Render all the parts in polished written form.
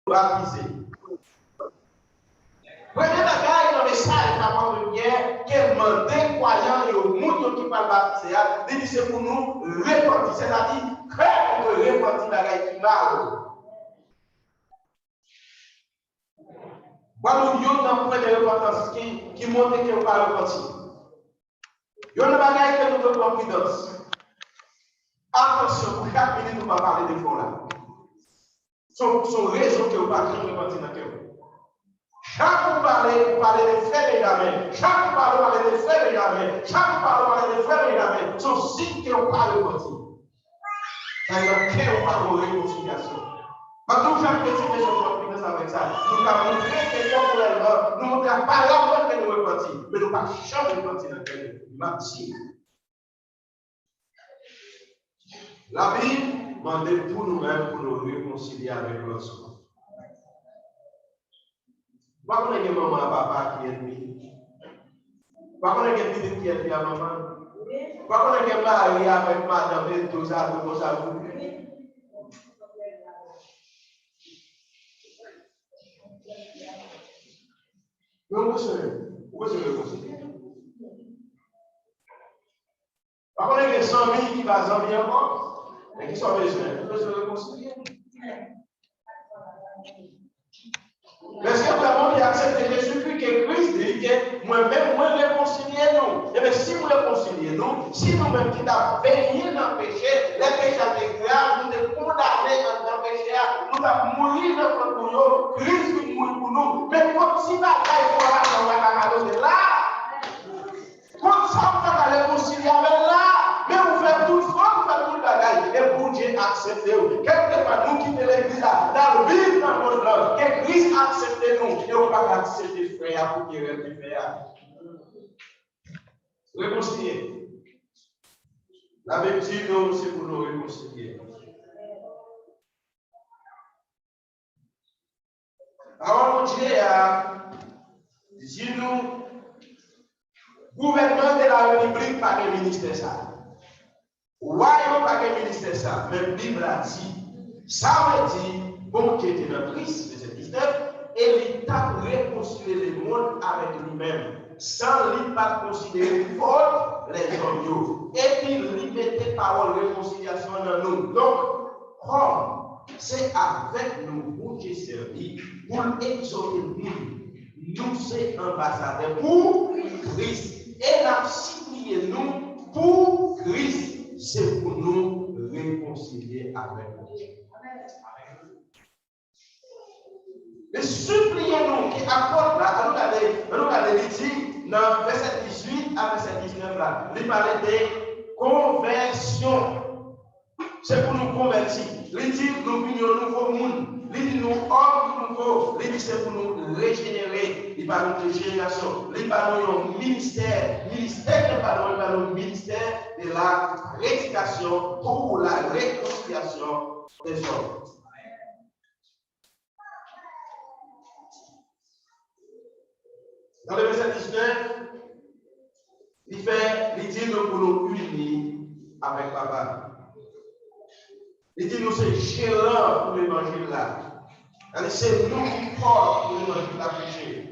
baptisé. Premier bagage dans le message d'apôtre Pierre, qu'elle demande des croyants et aux gens qui parlent baptisé, il dit c'est pour nous repentir, c'est-à-dire faire de repentir bagage qui mal. Voilà où il y a un point de repentance qui montre que vous ne pas repentir. Il y a un bagage que nous devons prendre prudence. Attention, pour chaque minute, nous ne parler de fond là. Son raison que vous ne pas repentir dans le cœur. Chaque fois vous parlez de frères et d'amis. Chaque fois vous parlez de frères et d'amis. Chaque fois vous parlez de frères et d'amis. Son signe que vous ne pas repentir. C'est-à-dire que vous ne pas de réconciliation. Parce que chaque petit que je prends avec ça, nous avons montré que nous ne pas la que nous repentir, mais nous ne pas jamais repentir dans le cœur. La Bible demande pour nous-mêmes pour nous réconcilier avec l'autre. Pas qu'on ait maman à papa qui est ennemi. Pas qu'on ait petit qui est ennemi à maman. Pas qu'on ait mari avec madame et tout ça, tout ça. Mais où est-ce que réconcilier? Par contre, il y a 100 000 qui vont s'en venir encore, mais qui sont besoin. Vous pouvez se réconcilier. Est-ce que vraiment il accepte Jésus-Christ que Christ dit que moi-même, moi réconcilier nous? Et bien, si vous réconciliez nous, si nous-mêmes qui avons baigné dans le péché, les péchés étaient graves, nous sommes condamnés dans le péché, nous avons mouru dans le nous, Christ est mort pour nous. Mais comme si la taille pour la là, comme ça, on va réconcilier avec là, mais on fait tout ça, on fait tout le bagage, et pour Dieu accepter. Quelque part, nous quittons l'église là, dans le vide dans notre là, que Christ accepte nous, et on va accepter frère pour qu'il reste frère. Réconcilier. La Bible dit non, c'est pour nous réconcilier. Alors, mon Dieu dit nous, gouvernement de la République, pas de ministère ça. Royaume, pas de ministère ça. Mais la Bible a dit, ça veut dire, bon, qui était dans Christ, verset 19, et l'État réconcilier le monde avec lui-même, sans lui pas considérer faute les hommes. Et puis, lui mettait parole réconciliation dans nous. Donc, comme c'est avec nous pour Dieu servi, pour exhorter nous c'est ambassadeurs pour Christ. Et la supplier nous pour Christ, c'est pour nous réconcilier avec Dieu. Et suppliez-nous qui apporte là, nous allons dire dans verset 18 à verset 19 là, il parlait de conversion. C'est pour nous convertir. Il dit nous venons nouveau monde. Il dit nous hommes nouveaux. Il dit c'est pour nous régénérer. Il parle de génération. Il parle de ministère. Ministère de ministère de la prédication pour la réconciliation des hommes. Dans le verset 19, il dit nous pour nous unir avec Papa. Il dit nous c'est gérant pour l'évangile là. C'est nous qui portons pour l'évangile là péché.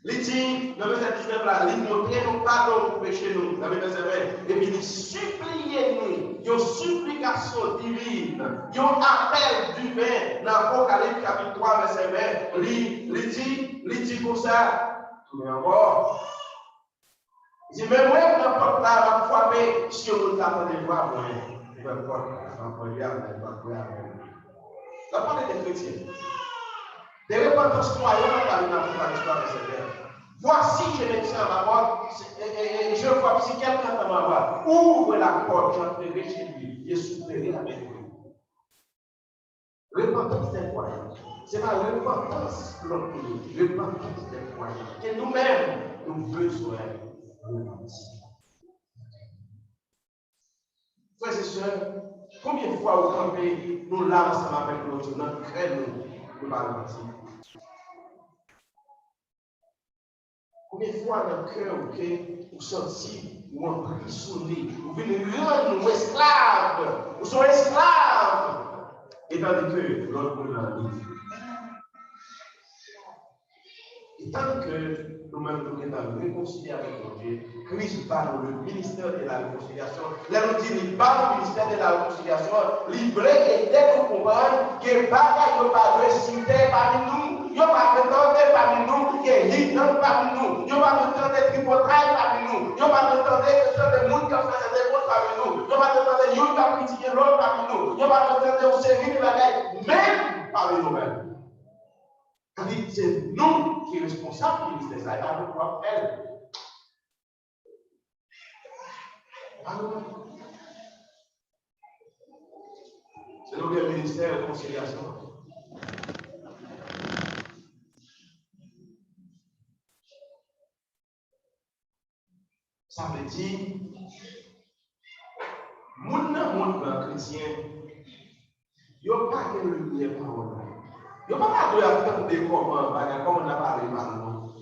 Il dit, dans le verset 19 là, il montre nous pardon pour pécher nous. Dans le verset 20, et puis il supplie nous, une supplication divine, un appel divin dans l'Apocalypse chapitre 3 verset 20. Il dit comme ça, tout encore. Il dit, mais moi, n'importe là, va frapper si on nous attend de voir, moi. La parole des chrétiens. Des repentances croyantes dans l'histoire de cette terre. Voici, je me tiens à ma porte, et je vois si quelqu'un dans ma voix ouvre la porte, j'entrerai chez lui, je souffrirai avec lui. Repentance des croyants. C'est la repentance de notre pays. Repentance des croyants. Que nous-mêmes, nous besoin de repentir. Frères et sœurs, combien de fois vous campez, nous là ensemble avec l'autre, notre crème, nous parlons ici. Combien de fois dans le cœur, vous sentez, vous emprisonnez, vous venez rendre nous esclaves, vous sommes esclaves, et tandis que l'autre nous l'a dit. tant que nous-mêmes nous sommes réconciliés avec Dieu, Christ va dans le ministère de la réconciliation. Là, nous disons, il va dans le ministère de la réconciliation, libre et dès que nous comprenons que bagaille ne pas de cité parmi nous, il n'y a pas de temps parmi nous, que l'ignorant parmi nous, il n'y a pas de temps de tripotrail parmi nous, il n'y a pas de temps de monde qui a fait des choses parmi nous, il n'y a pas de temps de yon qui a critiqué l'autre parmi nous, il n'y a pas de temps de série de bagaille, même parmi nous-mêmes. C'est nous qui sommes responsables du ministère, ça n'a pas de quoi faire. C'est nous le ministère de réconciliation. Ça veut dire, monde chrétien, il n'y a pas que le lumière parole. Il n'y a pas de attendre comment on a parlé par nous.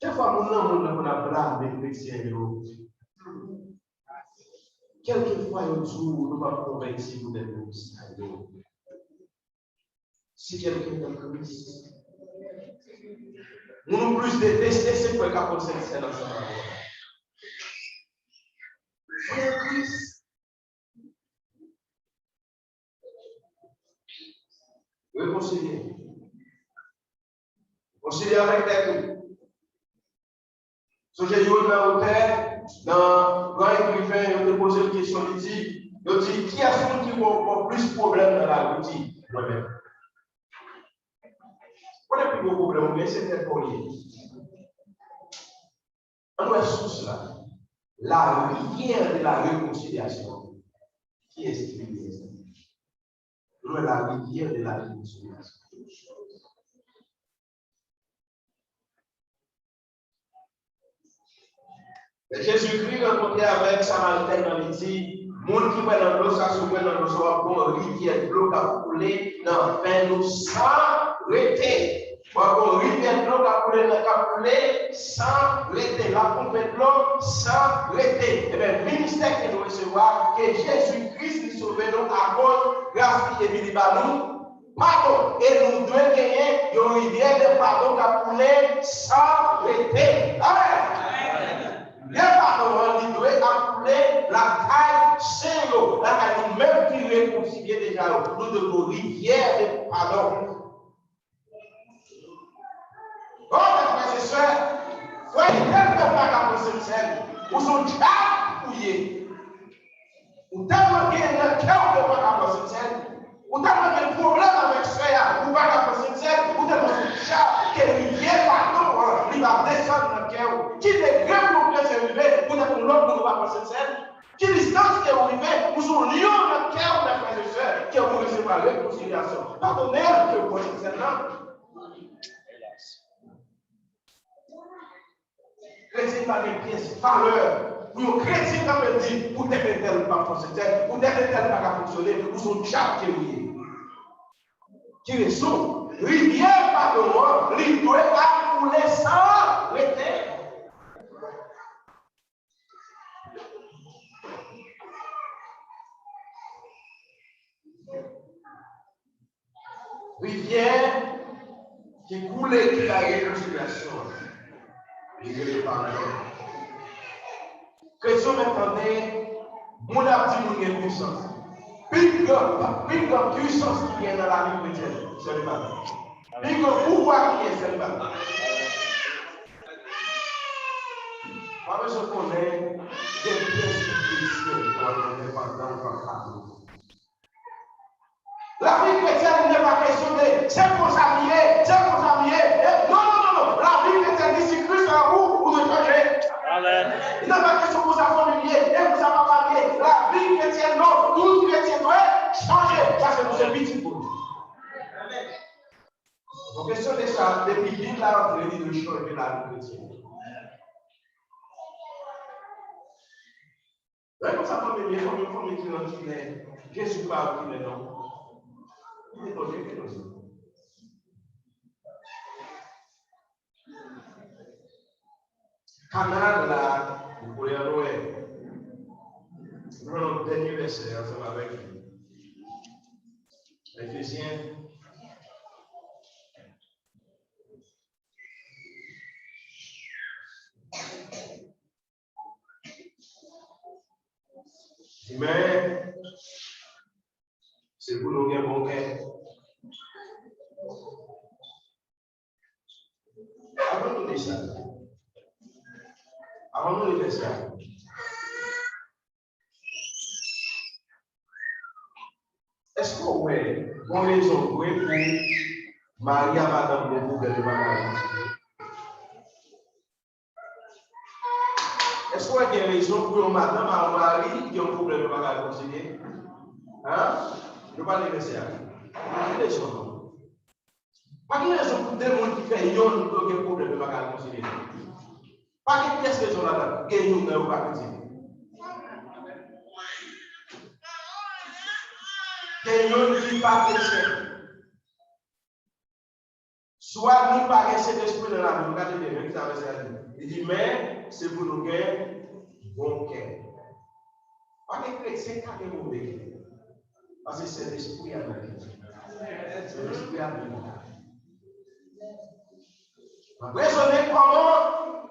Chaque fois que nous a blâmé les chrétiens, quelquefois, nous ne pas convaincre vous d'être nous. Si quelqu'un est en Christ, nous nous plus détester ce qu'on est capable de faire dans sa parole. Soyez en Christ. Réconcilier. Réconcilier avec l'être. Si j'ai eu une hôtel, dans quand écrivain, il a posé une question, il dit qui a celui qui a plus de problèmes dans la route? Moi-même. On n'a plus de problème, mais c'est un collier. On est sous cela. La rivière de la réconciliation. Qui est ce qui est? Nous, la rivière de la réconciliation. Jésus-Christ rencontré avec Samaritain dans midi, monde qui va dans l'eau, ça se met dans l'eau, ça va bon rivière de l'eau qui a coulé dans fin nous sans arrêter. Bon rivière de l'eau qui a coulé sans arrêter. La pompe de l'eau sans arrêter. Et bien, le ministère que nous recevons, que Jésus-Christ nous sauve nous à cause grâce qui est venu par nous. Pardon. Et nous devons gagner une rivière de pardon qui a coulé sans arrêter. Amen. Bien pardon, il doit appeler la taille Saint-Lô, la taille même qui réconcilie déjà, nous devons rivière de pardon. Oh, mes frères et sœurs, soyez tellement pas capables de faire, vous sont déjà fouillés. Ou tellement qu'il y a un cœur de pas capables de faire, ou tellement qu'il y a un problème avec cela, ou pas capables de faire, ou tellement déjà que rivière pardon, il va descendre dans le cœur. Qui est grand pour que c'est arrivé, vous êtes l'autre pour ne pas passer de scène. Qui distance qui est arrivé, vous sont liés dans le cœur de frères et sœurs, qui ont reçu la réconciliation. Pardonnez-le que vous passez de scène là. Chrétien par les pièces, valeur. Vous chrétien quand même dit, vous n'êtes tel pas fonctionner, vous n'êtes tel pas fonctionner, vous sont déjà liés. Qui raison? Rivière pardon, rivière à couler sans arrêter. Rivière qui coule qui la réconciliation. Rivière de pardon. Chrétien m'entendez, mon abdi nous gagne puissance. Plus grande puissance qui vient dans la vie chrétienne, c'est le pardon. Plus grand pouvoir qui est, c'est le pardon. Moi, je connais des pièces qui pour être indépendant comme pardon. La vie chrétienne n'est pas question de c'est pour s'habiller. Non. La vie chrétienne dit si Christ en vous, vous devez changer. Amen. Il n'est pas question pour sa familier et pour sa famille. La vie chrétienne, non, tout chrétien doit changer. Ça, c'est pour ce petit pour nous. En question de ça, depuis qu'il a entré de changer la vie chrétienne. Comme sa famille, il faut me dire qu'il est. Jésus parle qu'il est non. Il est projet que nous sommes. Canal là, vous pouvez allouer. Nous allons le dernier verset ensemble avec lui. Éphésiens. Mais c'est pour nous un bon cœur. Avant de dire ça, avant de dire ça, est-ce qu'on ouais, on les envoie pour Marie à Madame de Google de Madame? Est-ce qu'on a des raisons pour Madame à Marie qui ont un problème de Madame conseiller? Hein? Je ne vais pas les laisser. Pas de raison. Pas de raison pour des gens qui font un problème de Madame conseiller. Pas de pièce raison là-dedans. Et nous ne pas continuer. Quelqu'un qui pas chrétien. Soit nous pas cet esprit dans la vie, regardez bien, ça veut dire. Il dit, mais c'est pour nous gagner bon cœur. Pas que chrétien qui a un mauvais cœur. Parce que c'est l'esprit à nous. C'est l'esprit à nous. Raisonnez comment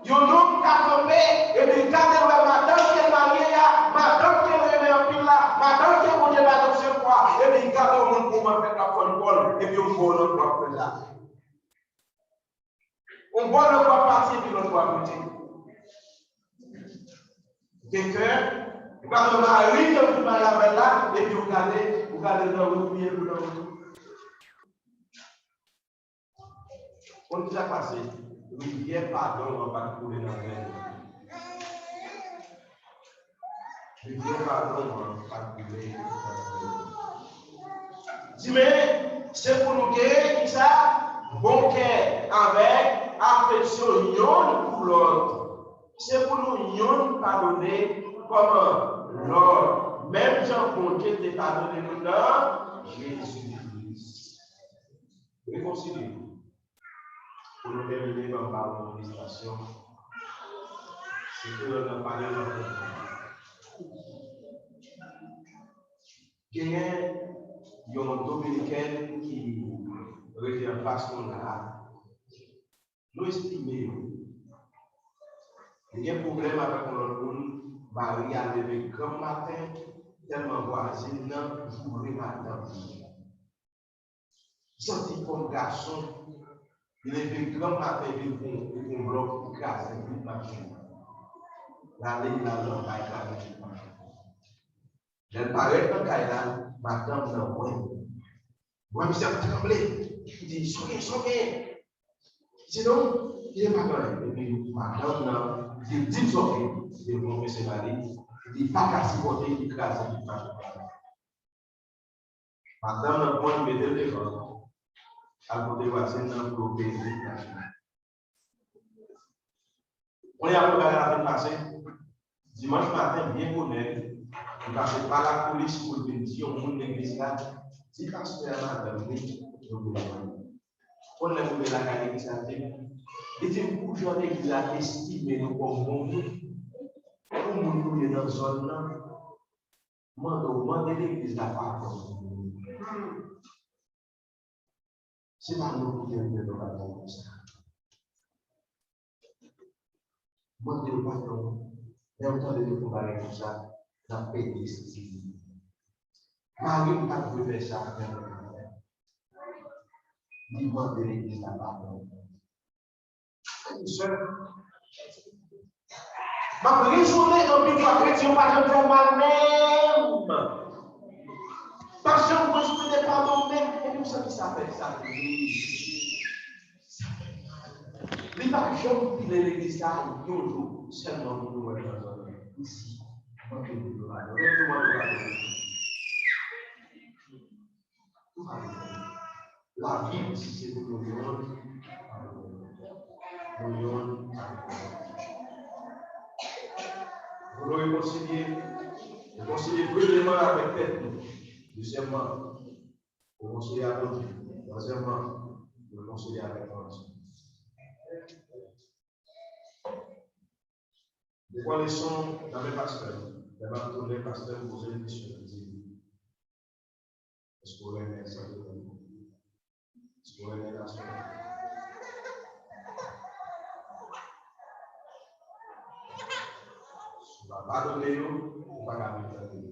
il y a un homme qui a campé et puis quand il va madame qui est mariée là, madame qui est revenue en pile là, madame qui est montée là dans ce quoi, et puis quand on monte comment faire la bonne bol, et puis on voit l'autre quoi faire là. On voit le quoi partir et puis l'autre quoi monter. Quelqu'un, quand on arrive dans le mariage là, et puis vous regardez dans le pied, vous dans le on nous a passé, rivière pardon, on va couler dans l'air. Rivière pardon, on va couler dans l'air. Dis, mais c'est pour nous guérir, qui ça? Bon cœur, avec affection, yon pour l'autre. C'est pour nous pardonner comme l'autre. Même Jean Pontier t'a pardonné nous dans Jésus-Christ. Réconciliez-vous. Pour nous terminer par l'administration, c'est que nous avons parlé de notre il y a un dominicain qui revient en face de là. Nous estimons qu'il y a un problème avec notre monde. Marie a levé grand matin, tellement voisine, jour le matin. Senti comme garçon. Il est venu grand matin, il est un bloc écrasé, il machine. La ligne là, on va écraser. Elle paraît dans Kaila, madame n'a point. Moi, je suis tremblé. Il dit, soyez. Sinon, il n'est pas correct. Et puis, madame n'a, il dit, soyez. Il dit, bon, monsieur Marie, il dit, pas qu'à supporter, il écrase, il pas. Madame n'a point, il met le téléphone. À côté, voisin n'a bloqué, on est à peu près à la fin passée. Dimanche matin, bien honnête, on passe par la police pour venir dire au monde de l'église là, si pasteur madame, on a trouvé la carrière qui s'appelle. Et c'est pour que j'en ai qui l'a estimé comme bon monde. Pour nous est dans la zone là, demandez l'église la pardon. C'est pas nous qui avons de la comme ça. Demandez le pardon. Et entendez de comparer comme ça, dans le pays ici. Marie n'a pas pu faire ça avec le demandez l'église la pardon. Ma raisonner dans le fois chrétien, pas de faire moi-même. Parce que je ne peux pas moi-même. Et pour ça qui s'appelle ça. Les gens qui l'église là, un jour, seulement pour nous ici. La vie, si c'est pour nous, vous le réconcilier vraiment avec tête. Deuxièmement, vous réconcilier avec Dieu. Troisièmement, vous réconcilier avec Dieu. Des fois, les sons dans les pasteurs, les pasteurs vous posent une question. Est-ce que vous aimez ça? Est-ce que vous aimez la soirée? Pardonnez-nous, on va garder.